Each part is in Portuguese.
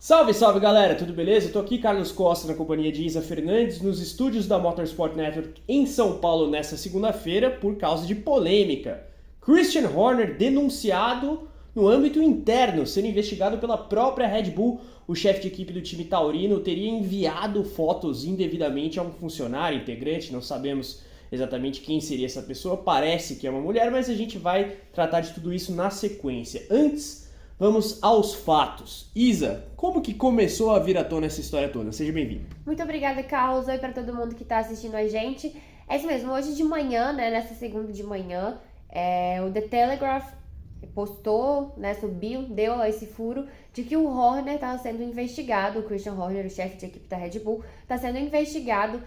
Salve, salve galera, tudo beleza? Eu tô aqui, Carlos Costa, na companhia de Isa Fernandes, nos estúdios da Motorsport Network em São Paulo nesta segunda-feira por causa de polêmica. Christian Horner denunciado no âmbito interno, sendo investigado pela própria Red Bull. O chefe de equipe do time taurino teria enviado fotos indevidamente a um funcionário integrante, não sabemos exatamente quem seria essa pessoa, parece que é uma mulher, mas a gente vai tratar de tudo isso na sequência. Antes, vamos aos fatos. Isa, como que começou a vir à tona essa história toda? Seja bem-vindo. Muito obrigada, Carlos. Oi para todo mundo que está assistindo a gente. É isso mesmo, hoje de manhã, nessa segunda de manhã, o The Telegraph postou, subiu, deu esse furo de que o Horner estava sendo investigado, o Christian Horner, o chefe de equipe da Red Bull, está sendo investigado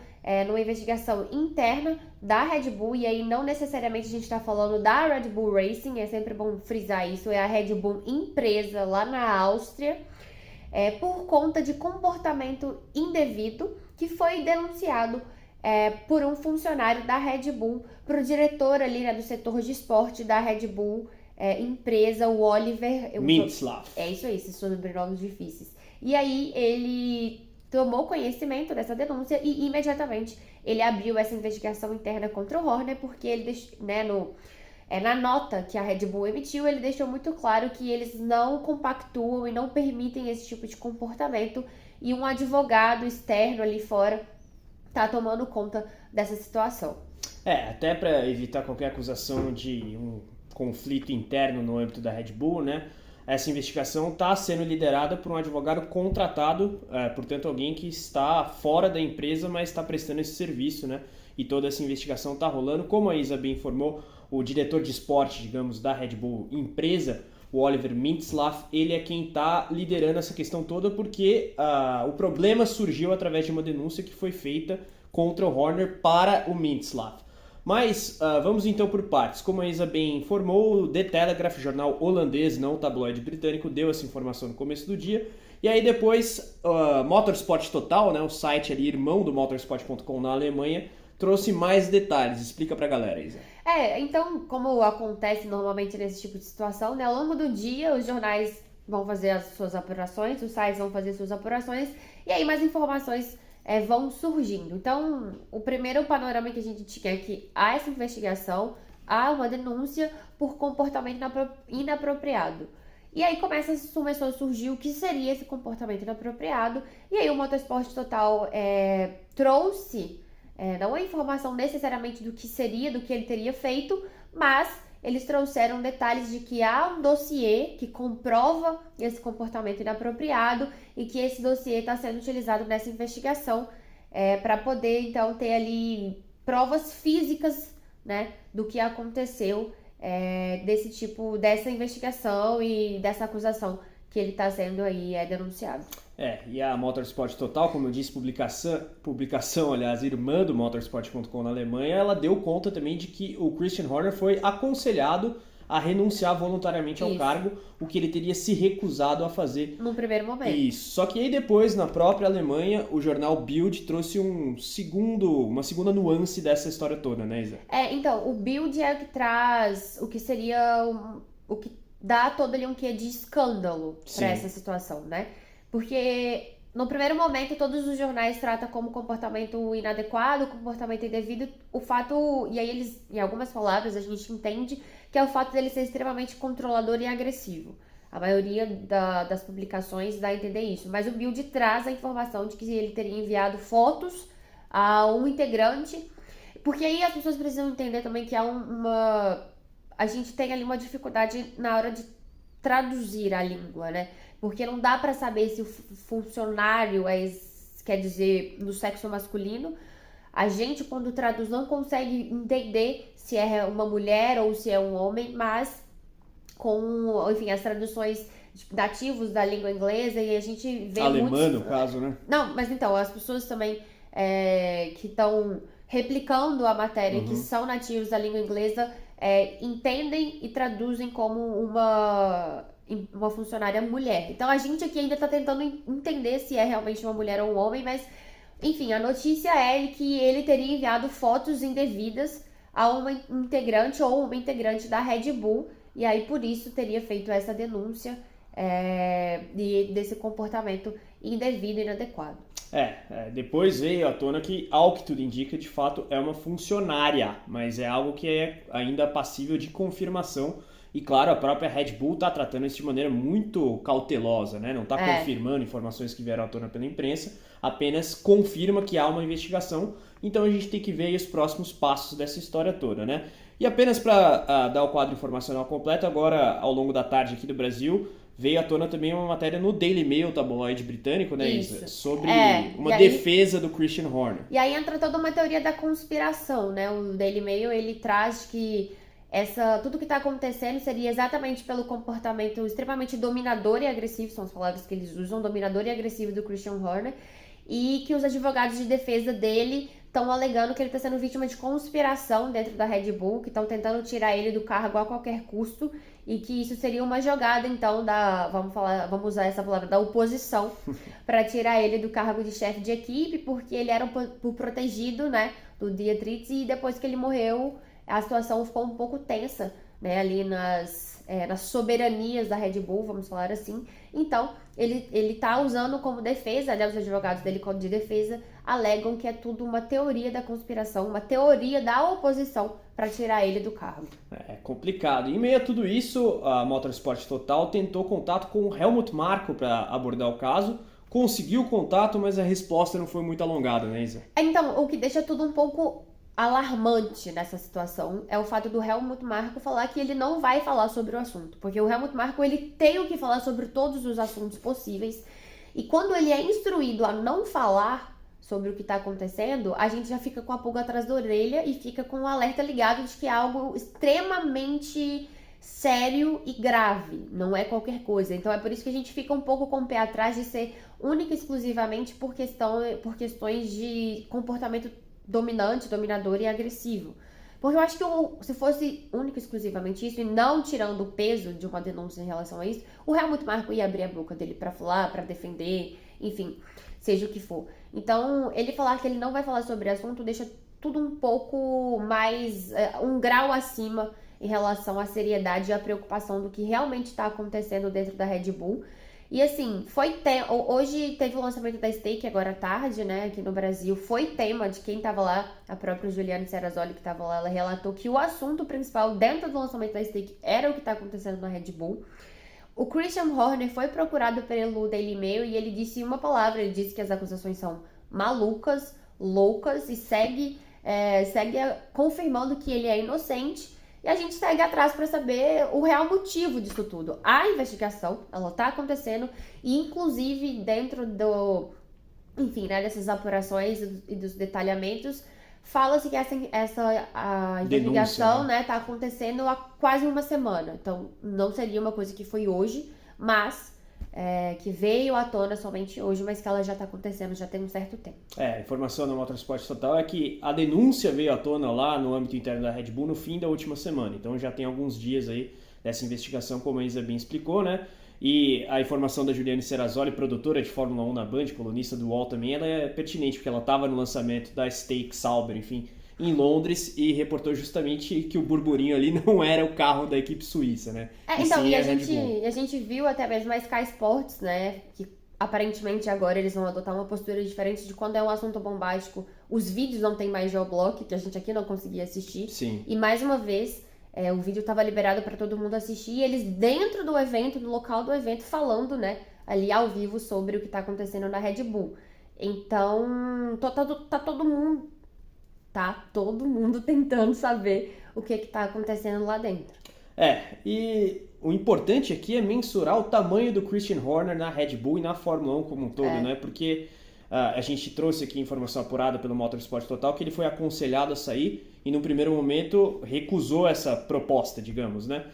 numa investigação interna da Red Bull, e aí não necessariamente a gente está falando da Red Bull Racing, é sempre bom frisar isso, é a Red Bull empresa lá na Áustria, por conta de comportamento indevido que foi denunciado por um funcionário da Red Bull, para o diretor ali do setor de esporte da Red Bull, empresa, o Oliver Mintzlaff. É isso aí, esses sobrenomes difíceis. E aí ele tomou conhecimento dessa denúncia e imediatamente ele abriu essa investigação interna contra o Horner, porque ele na nota que a Red Bull emitiu, ele deixou muito claro que eles não compactuam e não permitem esse tipo de comportamento, e um advogado externo ali fora tá tomando conta dessa situação. Até para evitar qualquer acusação de um conflito interno no âmbito da Red Bull, né? Essa investigação está sendo liderada por um advogado contratado, portanto alguém que está fora da empresa, mas está prestando esse serviço, né? E toda essa investigação está rolando. Como a Isa bem informou, o diretor de esporte, digamos, da Red Bull empresa, o Oliver Mintzlaff, ele é quem está liderando essa questão toda, porque o problema surgiu através de uma denúncia que foi feita contra o Horner para o Mintzlaff. Mas vamos então por partes. Como a Isa bem informou, o The Telegraph, jornal holandês, não o tabloide britânico, deu essa informação no começo do dia. E aí depois, Motorsport Total, né, o site ali, irmão do motorsport.com na Alemanha, trouxe mais detalhes. Explica pra galera, Isa. Então, como acontece normalmente nesse tipo de situação, ao longo do dia os jornais vão fazer as suas apurações, os sites vão fazer suas apurações, e aí mais informações vão surgindo. Então, o primeiro panorama que a gente tinha é que há essa investigação, há uma denúncia por comportamento inapropriado. E aí começou a surgir o que seria esse comportamento inapropriado, e aí o Motorsport Total trouxe, não a informação necessariamente do que seria, do que ele teria feito, mas eles trouxeram detalhes de que há um dossiê que comprova esse comportamento inapropriado e que esse dossiê está sendo utilizado nessa investigação para poder, então, ter ali provas físicas, né, do que aconteceu dessa investigação e dessa acusação que ele está sendo aí denunciado. E a Motorsport Total, como eu disse, publicação, aliás, irmã do motorsport.com na Alemanha, ela deu conta também de que o Christian Horner foi aconselhado a renunciar voluntariamente ao cargo, o que ele teria se recusado a fazer. No primeiro momento. Isso. Só que aí depois, na própria Alemanha, o jornal Bild trouxe uma segunda nuance dessa história toda, né, Isa? Então, o Bild é o que traz o que seria o que dá todo ali um quê de escândalo para essa situação, né? Porque no primeiro momento todos os jornais tratam como comportamento inadequado, comportamento indevido, o fato, e aí eles, em algumas palavras, a gente entende que é o fato dele ser extremamente controlador e agressivo. A maioria das publicações dá a entender isso, mas o Bild traz a informação de que ele teria enviado fotos a um integrante, porque aí as pessoas precisam entender também que a gente tem ali uma dificuldade na hora de traduzir a língua, né? Porque não dá pra saber se o funcionário quer dizer, do sexo masculino. A gente, quando traduz, não consegue entender se é uma mulher ou se é um homem, mas enfim, as traduções nativos da língua inglesa, e a gente vê alemã, no caso, né? Não, mas então, as pessoas também que estão replicando a matéria, que são nativos da língua inglesa, entendem e traduzem como uma funcionária mulher. Então a gente aqui ainda tá tentando entender se é realmente uma mulher ou um homem, mas enfim, a notícia é que ele teria enviado fotos indevidas a uma integrante ou uma integrante da Red Bull, e aí por isso teria feito essa denúncia e desse comportamento indevido e inadequado. Depois veio à tona que, ao que tudo indica, de fato é uma funcionária, mas é algo que é ainda passível de confirmação. E claro, a própria Red Bull está tratando isso de maneira muito cautelosa, né? Não está confirmando informações que vieram à tona pela imprensa, apenas confirma que há uma investigação. Então a gente tem que ver aí os próximos passos dessa história toda, né? E apenas para dar o quadro informacional completo, agora ao longo da tarde aqui do Brasil, veio à tona também uma matéria no Daily Mail, tabloide britânico, né, Isa? Sobre uma defesa do Christian Horner. E aí entra toda uma teoria da conspiração, né? O Daily Mail, ele traz que tudo que está acontecendo seria exatamente pelo comportamento extremamente dominador e agressivo, são as palavras que eles usam, dominador e agressivo do Christian Horner, e que os advogados de defesa dele estão alegando que ele está sendo vítima de conspiração dentro da Red Bull, que estão tentando tirar ele do cargo a qualquer custo, e que isso seria uma jogada, então, vamos usar essa palavra, da oposição, para tirar ele do cargo de chefe de equipe, porque ele era protegido, né, do Dietrich, e depois que ele morreu, a situação ficou um pouco tensa, né, ali nas soberanias da Red Bull, vamos falar assim. Então, ele tá usando como defesa, né, os advogados dele de defesa alegam que é tudo uma teoria da conspiração, uma teoria da oposição para tirar ele do cargo. É complicado. Em meio a tudo isso, a Motorsport Total tentou contato com o Helmut Marko para abordar o caso, conseguiu contato, mas a resposta não foi muito alongada, né, Isa? Então, o que deixa tudo um pouco alarmante nessa situação é o fato do Helmut Marko falar que ele não vai falar sobre o assunto, porque o Helmut Marko, ele tem o que falar sobre todos os assuntos possíveis, e quando ele é instruído a não falar sobre o que está acontecendo, a gente já fica com a pulga atrás da orelha e fica com o alerta ligado de que é algo extremamente sério e grave, não é qualquer coisa. Então é por isso que a gente fica um pouco com o pé atrás de ser única e exclusivamente por questões de comportamento dominante, dominador e agressivo. Porque eu acho que se fosse único e exclusivamente isso, e não tirando o peso de uma denúncia em relação a isso, o Helmut Marko ia abrir a boca dele pra falar, pra defender, enfim, seja o que for. Então, ele falar que ele não vai falar sobre o assunto deixa tudo um pouco mais, um grau acima em relação à seriedade e à preocupação do que realmente está acontecendo dentro da Red Bull. E assim, hoje teve o lançamento da Stake agora à tarde, né, aqui no Brasil, foi tema de quem tava lá, a própria Juliane Serrazoli que tava lá, ela relatou que o assunto principal dentro do lançamento da Stake era o que tá acontecendo na Red Bull. O Christian Horner foi procurado pelo Daily Mail e ele disse uma palavra, ele disse que as acusações são malucas, loucas e segue confirmando que ele é inocente. E a gente segue atrás para saber o real motivo disso tudo. A investigação, ela tá acontecendo, e inclusive dentro dessas apurações e dos detalhamentos, fala-se que a investigação, né, tá acontecendo há quase uma semana. Então, não seria uma coisa que foi hoje, mas que veio à tona somente hoje, mas que ela já está acontecendo já tem um certo tempo. A informação da Motorsport Total é que a denúncia veio à tona lá no âmbito interno da Red Bull no fim da última semana. Então já tem alguns dias aí dessa investigação, como a Isa bem explicou, né? E a informação da Juliane Serrazoli, produtora de Fórmula 1 na Band, colunista do UOL também, ela é pertinente, porque ela estava no lançamento da Stake Sauber, enfim, em Londres, e reportou justamente que o burburinho ali não era o carro da equipe suíça, né? A gente viu até mesmo a Sky Sports, né, que aparentemente agora eles vão adotar uma postura diferente de quando é um assunto bombástico. Os vídeos não tem mais geoblock, que a gente aqui não conseguia assistir. Sim. E mais uma vez, o vídeo estava liberado para todo mundo assistir, e eles dentro do evento, no local do evento, falando, né, ali ao vivo sobre o que está acontecendo na Red Bull. Então, tá todo mundo tentando saber o que está acontecendo lá dentro. E o importante aqui é mensurar o tamanho do Christian Horner na Red Bull e na Fórmula 1 como um todo, né? Porque a gente trouxe aqui informação apurada pelo Motorsport Total que ele foi aconselhado a sair e, num primeiro momento, recusou essa proposta, digamos, né?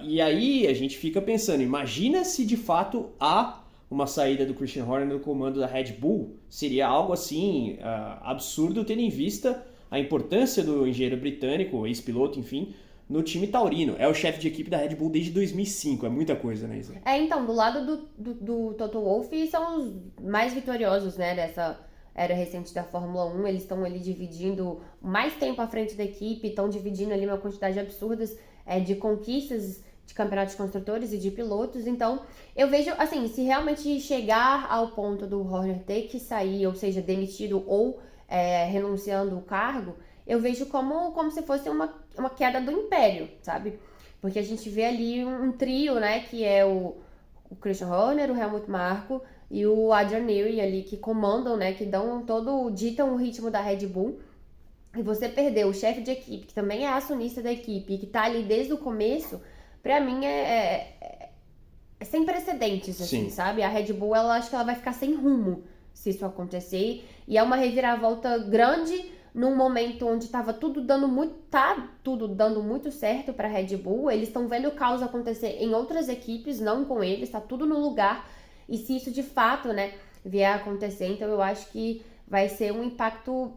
E aí a gente fica pensando, imagina se de fato há uma saída do Christian Horner no comando da Red Bull. Seria algo assim absurdo, tendo em vista a importância do engenheiro britânico, ex-piloto, enfim, no time taurino. É o chefe de equipe da Red Bull desde 2005, é muita coisa, né, Isa? Então, do lado do Toto Wolff, são os mais vitoriosos, né, dessa era recente da Fórmula 1. Eles estão ali dividindo mais tempo à frente da equipe, estão dividindo ali uma quantidade absurda de conquistas de campeonatos de construtores e de pilotos. Então, eu vejo, assim, se realmente chegar ao ponto do Horner ter que sair, ou seja, demitido ou renunciando o cargo, eu vejo como se fosse uma queda do império, sabe? Porque a gente vê ali um trio, né, que é o Christian Horner, o Helmut Marko e o Adrian Newey ali, que comandam, né, que ditam o ritmo da Red Bull. E você perder o chefe de equipe, que também é acionista da equipe, que tá ali desde o começo, pra mim é sem precedentes, assim, sabe? A Red Bull, acho que ela vai ficar sem rumo se isso acontecer. E é uma reviravolta grande num momento onde tá tudo dando muito certo pra Red Bull. Eles estão vendo o caos acontecer em outras equipes, não com eles, tá tudo no lugar. E se isso de fato, né, vier a acontecer, então eu acho que vai ser um impacto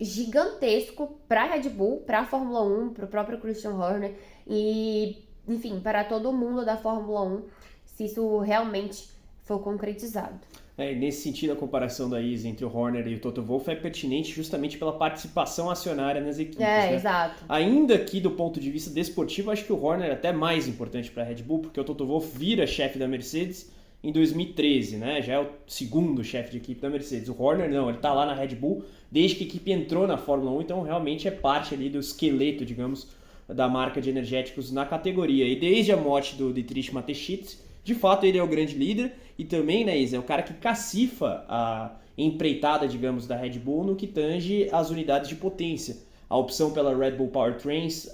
gigantesco para a Red Bull, para a Fórmula 1, para o próprio Christian Horner e, enfim, para todo mundo da Fórmula 1, se isso realmente for concretizado. E nesse sentido, a comparação da Isa entre o Horner e o Toto Wolff é pertinente justamente pela participação acionária nas equipes. Né? Exato. Ainda que do ponto de vista desportivo, acho que o Horner é até mais importante para a Red Bull, porque o Toto Wolff vira chefe da Mercedes em 2013, né? Já é o segundo chefe de equipe da Mercedes. O Horner não, ele está lá na Red Bull desde que a equipe entrou na Fórmula 1, então realmente é parte ali do esqueleto, digamos, da marca de energéticos na categoria. E desde a morte do Dietrich Mateschitz, de fato ele é o grande líder e também, né, Isa, é o cara que cacifa a empreitada, digamos, da Red Bull no que tange as unidades de potência. A opção pela Red Bull Powertrains,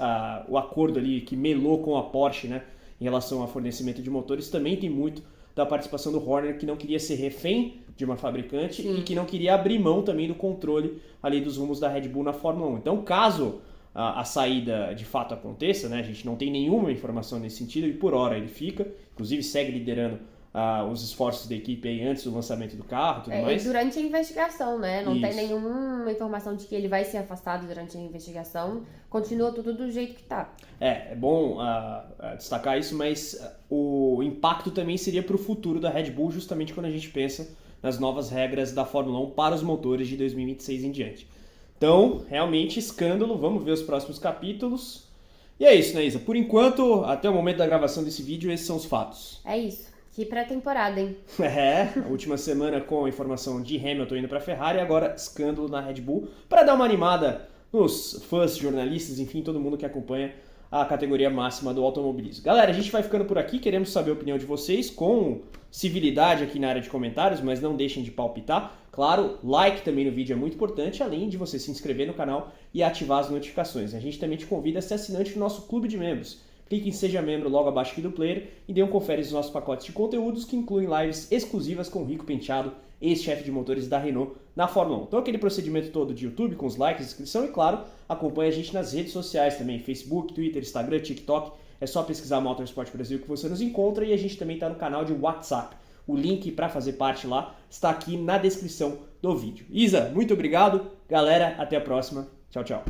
o acordo ali que melou com a Porsche, né, em relação ao fornecimento de motores, também tem muito da participação do Horner, que não queria ser refém de uma fabricante e que não queria abrir mão também do controle ali dos rumos da Red Bull na Fórmula 1. Então, caso a saída de fato aconteça, né, a gente não tem nenhuma informação nesse sentido e por hora ele fica, inclusive segue liderando os esforços da equipe aí antes do lançamento do carro e tudo mais. E durante a investigação, né? Não tem nenhuma informação de que ele vai ser afastado durante a investigação. Continua tudo do jeito que tá. É bom destacar isso, mas o impacto também seria para o futuro da Red Bull, justamente quando a gente pensa nas novas regras da Fórmula 1 para os motores de 2026 em diante. Então, realmente, escândalo. Vamos ver os próximos capítulos. E é isso, né, Isa? Por enquanto, até o momento da gravação desse vídeo, esses são os fatos. É isso. Que pré-temporada, hein? A última semana com a informação de Hamilton indo para a Ferrari, agora escândalo na Red Bull, para dar uma animada nos fãs, jornalistas, enfim, todo mundo que acompanha a categoria máxima do automobilismo. Galera, a gente vai ficando por aqui, queremos saber a opinião de vocês, com civilidade aqui na área de comentários, mas não deixem de palpitar. Claro, like também no vídeo é muito importante, além de você se inscrever no canal e ativar as notificações. A gente também te convida a ser assinante do nosso clube de membros. Clique em Seja Membro logo abaixo aqui do player e dê um confere nos nossos pacotes de conteúdos que incluem lives exclusivas com o Rico Penteado, ex-chefe de motores da Renault na Fórmula 1. Então aquele procedimento todo de YouTube com os likes, inscrição e claro, acompanhe a gente nas redes sociais também, Facebook, Twitter, Instagram, TikTok. É só pesquisar Motorsport Brasil que você nos encontra e a gente também está no canal de WhatsApp. O link para fazer parte lá está aqui na descrição do vídeo. Isa, muito obrigado. Galera, até a próxima. Tchau, tchau.